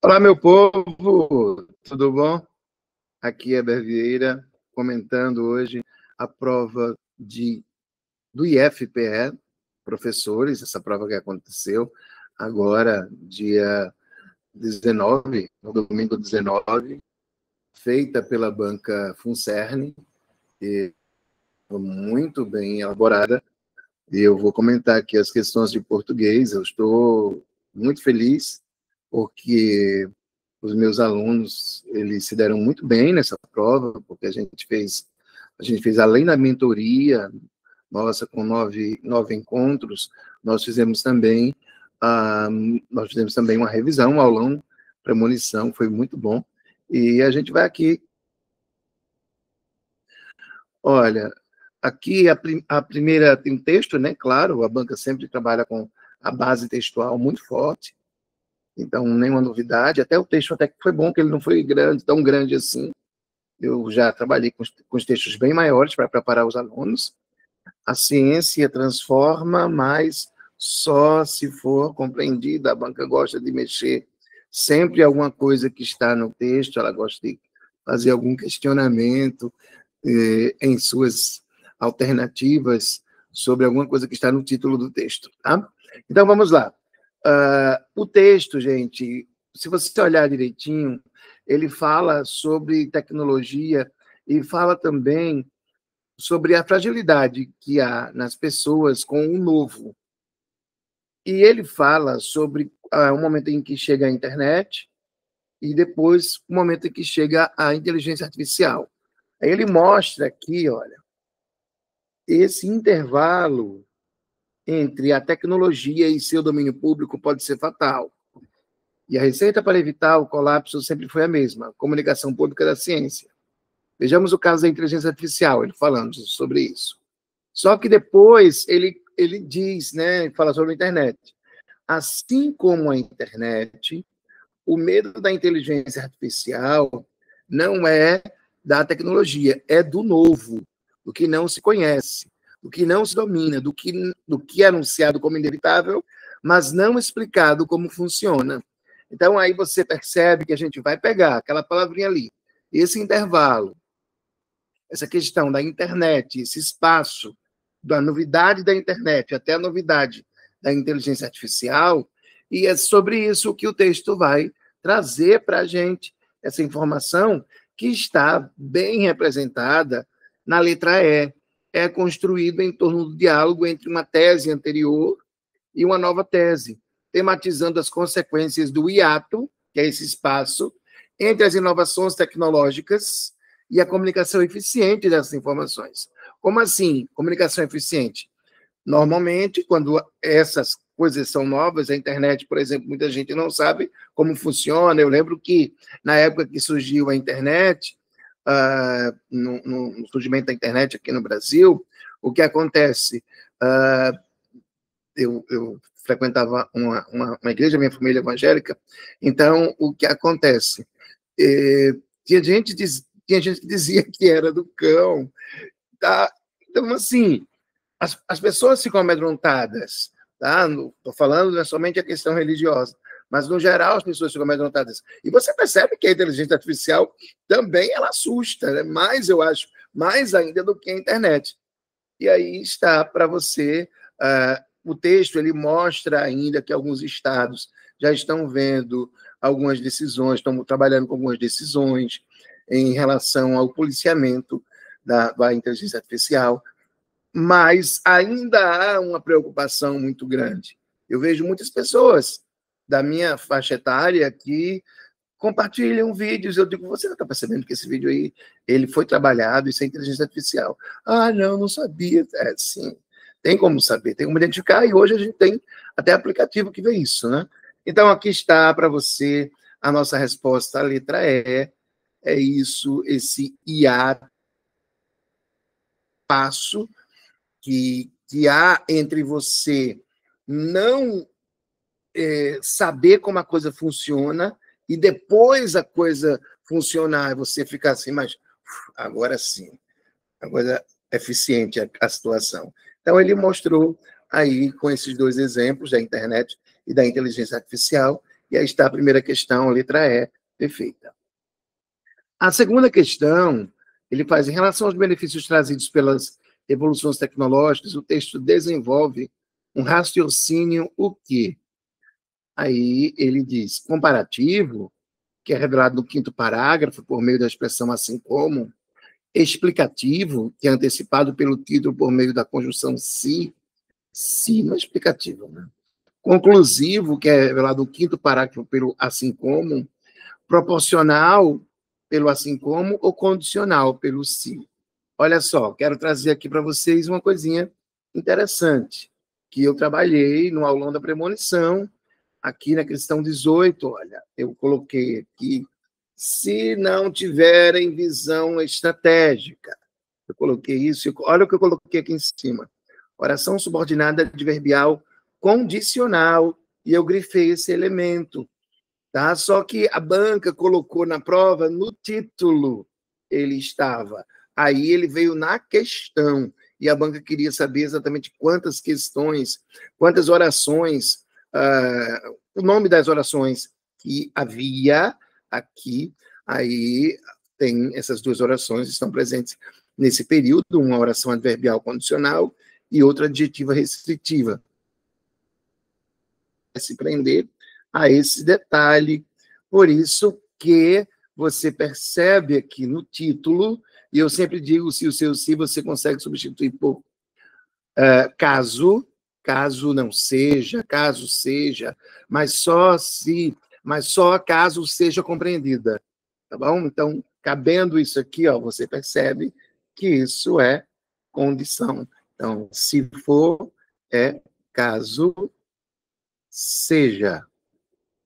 Olá, meu povo, tudo bom? Aqui é Ber Vieira, comentando hoje a prova do IFPE, professores, essa prova que aconteceu agora, dia 19, no domingo 19, feita pela banca Funcerne, e muito bem elaborada. E eu vou comentar aqui as questões de português. Eu estou muito feliz porque os meus alunos, eles se deram muito bem nessa prova, porque a gente fez além da mentoria nossa, com nove encontros, nós fizemos também uma revisão, um aulão, premonição, foi muito bom. E a gente vai aqui, olha, aqui a primeira tem um texto, né? Claro, a banca sempre trabalha com a base textual muito forte, então nenhuma novidade. Até o texto até que foi bom, que ele não foi grande, tão grande assim. Eu já trabalhei com os textos bem maiores para preparar os alunos. A ciência transforma, mas só se for compreendida. A banca gosta de mexer sempre alguma coisa que está no texto, ela gosta de fazer algum questionamento em suas alternativas sobre alguma coisa que está no título do texto. Tá? Então, vamos lá. O texto, gente, se você olhar direitinho, ele fala sobre tecnologia e fala também sobre a fragilidade que há nas pessoas com o novo. E ele fala sobre o momento em que chega a internet e depois o momento em que chega a inteligência artificial. Aí ele mostra aqui, olha, esse intervalo entre a tecnologia e seu domínio público pode ser fatal. E a receita para evitar o colapso sempre foi a mesma: comunicação pública da ciência. Vejamos o caso da inteligência artificial, ele falando sobre isso. Só que depois ele diz, né, fala sobre a internet. Assim como a internet, o medo da inteligência artificial não é da tecnologia, é do novo, do que não se conhece, do que não se domina, do que é anunciado como inevitável, mas não explicado como funciona. Então, aí você percebe que a gente vai pegar aquela palavrinha ali, esse intervalo, essa questão da internet, esse espaço da novidade da internet até a novidade da inteligência artificial, e é sobre isso que o texto vai trazer para a gente essa informação que está bem representada na letra E. É construído em torno do diálogo entre uma tese anterior e uma nova tese, tematizando as consequências do hiato, que é esse espaço, entre as inovações tecnológicas e a comunicação eficiente dessas informações. Como assim, comunicação eficiente? Normalmente, quando essas coisas são novas, a internet, por exemplo, muita gente não sabe como funciona. Eu lembro que, na época que surgiu a internet, no surgimento da internet aqui no Brasil, o que acontece? Eu frequentava uma igreja, minha família evangélica, então, o que acontece? Tinha gente que dizia que era do cão, tá? Então, assim, as pessoas ficam amedrontadas, tá? Estou falando não é somente a questão religiosa, mas, no geral, as pessoas ficam amedrontadas. E você percebe que a inteligência artificial também ela assusta, né? Mais, eu acho, mais ainda do que a internet. E aí está para você, o texto ele mostra ainda que alguns estados já estão vendo algumas decisões, estão trabalhando com algumas decisões em relação ao policiamento da inteligência artificial, mas ainda há uma preocupação muito grande. Eu vejo muitas pessoas da minha faixa etária que compartilham vídeos. Eu digo, você não está percebendo que esse vídeo aí ele foi trabalhado, isso é inteligência artificial? Ah, não sabia. É, sim, tem como saber, tem como identificar, e hoje a gente tem até aplicativo que vê isso, né? Então, aqui está para você a nossa resposta, a letra E, é isso, esse IA passo que há entre você não saber como a coisa funciona e depois a coisa funcionar, você ficar assim, mas agora sim, agora é eficiente a situação. Então, ele mostrou aí, com esses dois exemplos, da internet e da inteligência artificial, E aí está a primeira questão, a letra E, perfeita. A segunda questão, ele faz, em relação aos benefícios trazidos pelas evoluções tecnológicas, o texto desenvolve um raciocínio o quê? Aí ele diz, comparativo, que é revelado no quinto parágrafo, por meio da expressão assim como, explicativo, que é antecipado pelo título por meio da conjunção se não é explicativo, né? Conclusivo, que é revelado no quinto parágrafo pelo assim como, proporcional pelo assim como ou condicional pelo se. Olha só, quero trazer aqui para vocês uma coisinha interessante, que eu trabalhei no aulão da premonição, aqui na questão 18, olha, eu coloquei aqui, se não tiverem visão estratégica. Eu coloquei isso, olha o que eu coloquei aqui em cima. Oração subordinada adverbial condicional, e eu grifei esse elemento, tá? Só que a banca colocou na prova, no título, ele estava. Aí ele veio na questão, e a banca queria saber exatamente quantas questões, quantas orações, o nome das orações que havia aqui, aí tem essas duas orações, estão presentes nesse período, uma oração adverbial condicional e outra adjetiva restritiva. Se prender a esse detalhe, por isso que você percebe aqui no título, e eu sempre digo, se o seu se você consegue substituir por caso não seja, caso seja, mas só caso seja compreendida, tá bom? Então, cabendo isso aqui, ó, você percebe que isso é condição. Então, se for, é caso seja.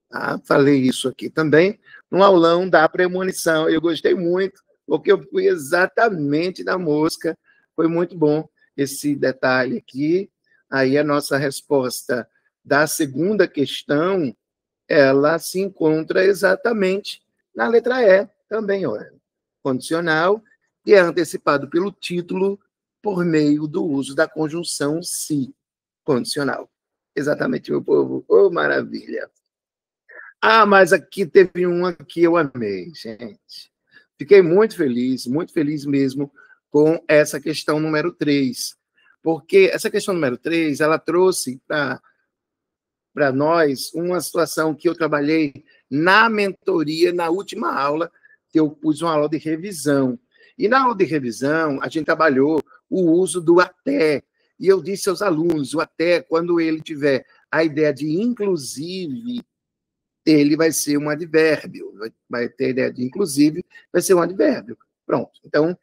Tá? Falei isso aqui também no aulão da premonição. Eu gostei muito, porque eu fui exatamente na mosca. Foi muito bom esse detalhe aqui. Aí a nossa resposta da segunda questão, ela se encontra exatamente na letra E também, olha. Condicional, que é antecipado pelo título por meio do uso da conjunção se condicional. Exatamente, meu povo. Oh, maravilha! Ah, mas aqui teve uma que eu amei, gente. Fiquei muito feliz mesmo com essa questão número 3, porque essa questão número 3, ela trouxe para nós uma situação que eu trabalhei na mentoria, na última aula, que eu pus uma aula de revisão. E na aula de revisão, a gente trabalhou o uso do até. E eu disse aos alunos, o até, quando ele tiver a ideia de inclusive, ele vai ser um advérbio, vai ter a ideia de inclusive, vai ser um advérbio. Pronto. Então,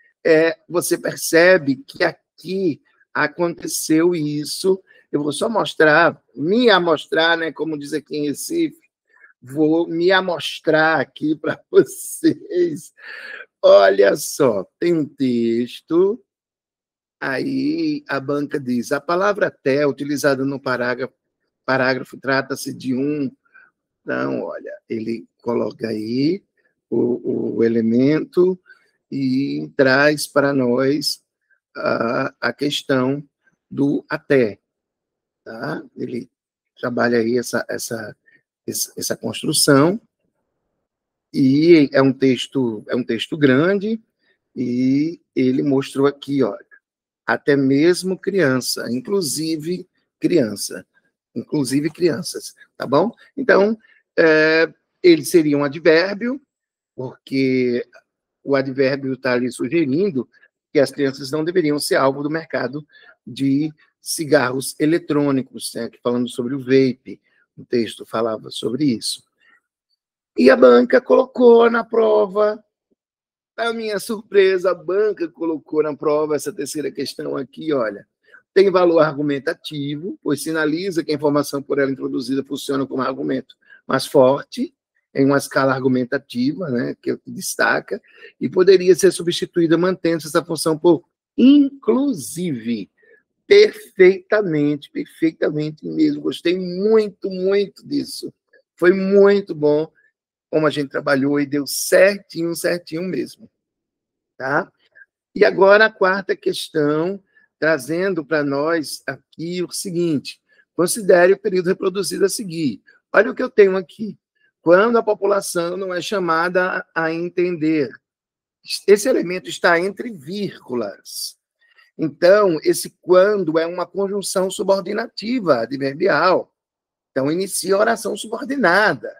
você percebe que aqui aconteceu isso. Eu vou só mostrar, me amostrar, né, como diz aqui em Recife, vou me amostrar aqui para vocês. Olha só, tem um texto, aí a banca diz, a palavra até, utilizada no parágrafo trata-se de um. Então, olha, ele coloca aí o elemento e traz para nós a questão do até. Tá? Ele trabalha aí essa construção, e é um texto grande, e ele mostrou aqui, olha, até mesmo inclusive crianças, tá bom? Então, ele seria um advérbio, porque o advérbio está ali sugerindo que as crianças não deveriam ser alvo do mercado de cigarros eletrônicos, né? Falando sobre o vape, o texto falava sobre isso. E a banca colocou na prova, a minha surpresa, a banca colocou na prova essa terceira questão aqui, olha, tem valor argumentativo, pois sinaliza que a informação por ela introduzida funciona como argumento mais forte, em uma escala argumentativa, né, que destaca, e poderia ser substituída mantendo essa função por inclusive. Perfeitamente mesmo. Gostei muito, muito disso. Foi muito bom como a gente trabalhou e deu certinho mesmo. Tá? E agora a quarta questão, trazendo para nós aqui o seguinte: considere o período reproduzido a seguir. Olha o que eu tenho aqui. quando a população não é chamada a entender. Esse elemento está entre vírgulas. Então, esse quando é uma conjunção subordinativa adverbial. Então, inicia a oração subordinada.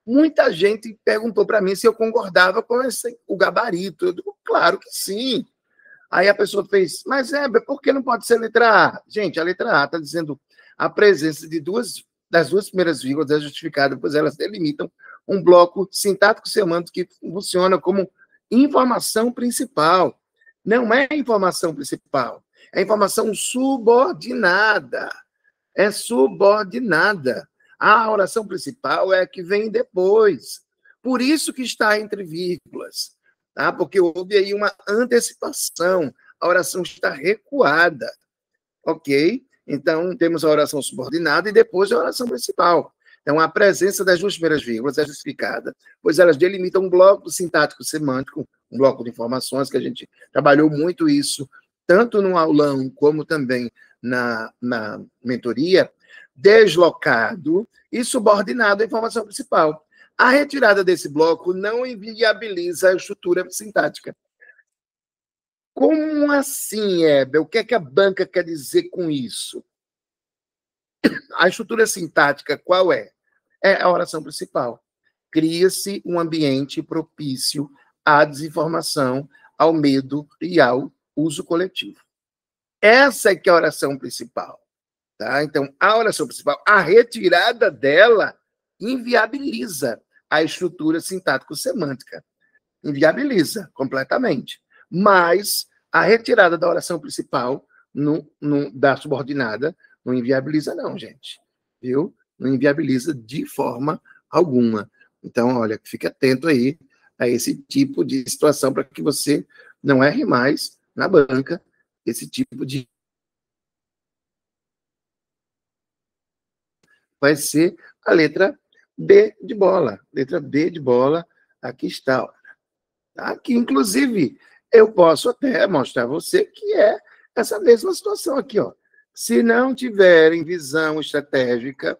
Muita gente perguntou para mim se eu concordava com o gabarito. Eu digo, claro que sim. Aí a pessoa fez, mas por que não pode ser letra A? Gente, a letra A está dizendo a presença das duas primeiras vírgulas é justificada, pois elas delimitam um bloco sintático-semântico que funciona como informação principal. Não é informação principal, é informação subordinada. É subordinada. A oração principal é a que vem depois. Por isso que está entre vírgulas. Tá? Porque houve aí uma antecipação. A oração está recuada. Ok? Então, temos a oração subordinada e depois a oração principal. Então, a presença das duas primeiras vírgulas é justificada, pois elas delimitam um bloco sintático-semântico, um bloco de informações, que a gente trabalhou muito isso, tanto no aulão como também na mentoria, deslocado e subordinado à informação principal. A retirada desse bloco não inviabiliza a estrutura sintática. Como assim, Hebe? O que é que a banca quer dizer com isso? A estrutura sintática qual é? É a oração principal. Cria-se um ambiente propício à desinformação, ao medo e ao uso coletivo. Essa é que é a oração principal. Tá? Então, a oração principal, a retirada dela inviabiliza a estrutura sintático-semântica. Inviabiliza completamente. Mas a retirada da oração principal da subordinada não inviabiliza, não, gente. Viu? Não inviabiliza de forma alguma. Então, olha, fique atento aí a esse tipo de situação para que você não erre mais na banca esse tipo de... Vai ser a letra B de bola. Letra B de bola, aqui está. Ó. Aqui, inclusive, eu posso até mostrar a você que é essa mesma situação aqui. Ó. Se não tiverem visão estratégica,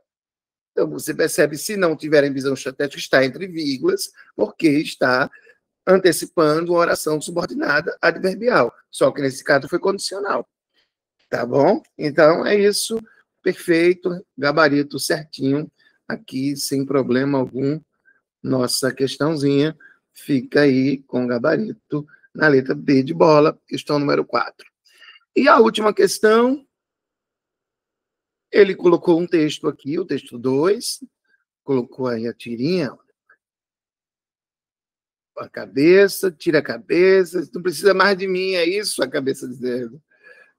então você percebe, se não tiverem visão estratégica, está entre vírgulas, porque está antecipando uma oração subordinada adverbial. Só que nesse caso foi condicional. Tá bom? Então é isso. Perfeito, gabarito certinho, aqui sem problema algum. Nossa questãozinha fica aí com gabarito na letra B de bola, questão número 4. E a última questão, ele colocou um texto aqui, o texto 2, colocou aí a tirinha, a cabeça, tira a cabeça, não precisa mais de mim, é isso? A cabeça dizendo.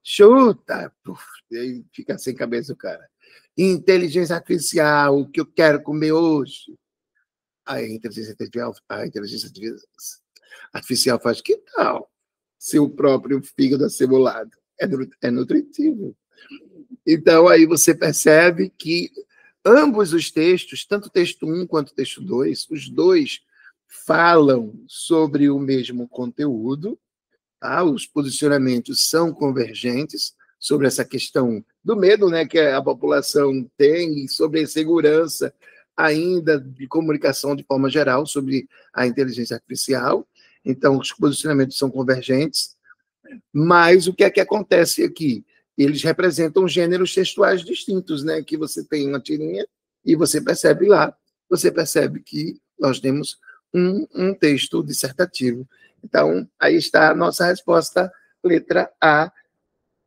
Chuta! Puf, e aí fica sem cabeça o cara. Inteligência artificial, o que eu quero comer hoje? A inteligência artificial faz que tal? Seu próprio fígado acebolado. É nutritivo. Então, aí você percebe que ambos os textos, tanto o texto 1 quanto o texto 2, os dois falam sobre o mesmo conteúdo, tá? Os posicionamentos são convergentes sobre essa questão do medo, né, que a população tem, sobre a insegurança ainda de comunicação de forma geral sobre a inteligência artificial. Então, os posicionamentos são convergentes, mas o que é que acontece aqui? Eles representam gêneros textuais distintos, né? Que você tem uma tirinha e você percebe lá, você percebe que nós temos um texto dissertativo. Então, aí está a nossa resposta, letra A.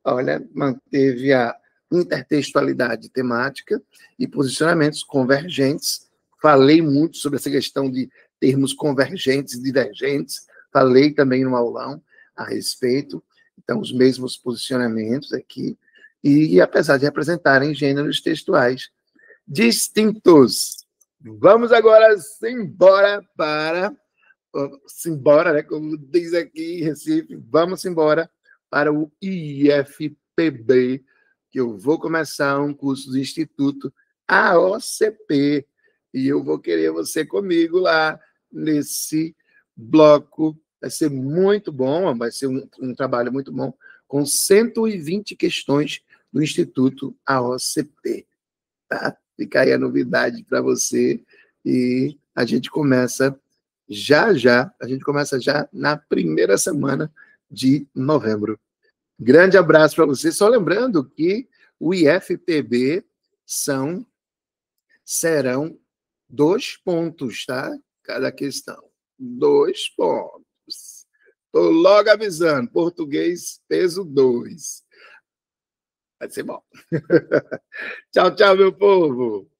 Olha, manteve a intertextualidade temática e posicionamentos convergentes. Falei muito sobre essa questão de termos convergentes e divergentes. Falei também no aulão a respeito. Então, os mesmos posicionamentos aqui. E apesar de representarem gêneros textuais distintos. Vamos agora embora para... Simbora, né? Como diz aqui em Recife, vamos embora para o IFPB, que eu vou começar um curso do Instituto AOCP, e eu vou querer você comigo lá nesse bloco. Vai ser muito bom, vai ser um trabalho muito bom, com 120 questões do Instituto AOCP. Tá? Fica aí a novidade para você e a gente começa a gente começa já na primeira semana de novembro. Grande abraço para você. Só lembrando que o IFPB serão 2 pontos, tá? Cada questão. 2 pontos. Estou logo avisando. Português, peso 2. Vai ser bom. Tchau, tchau, meu povo.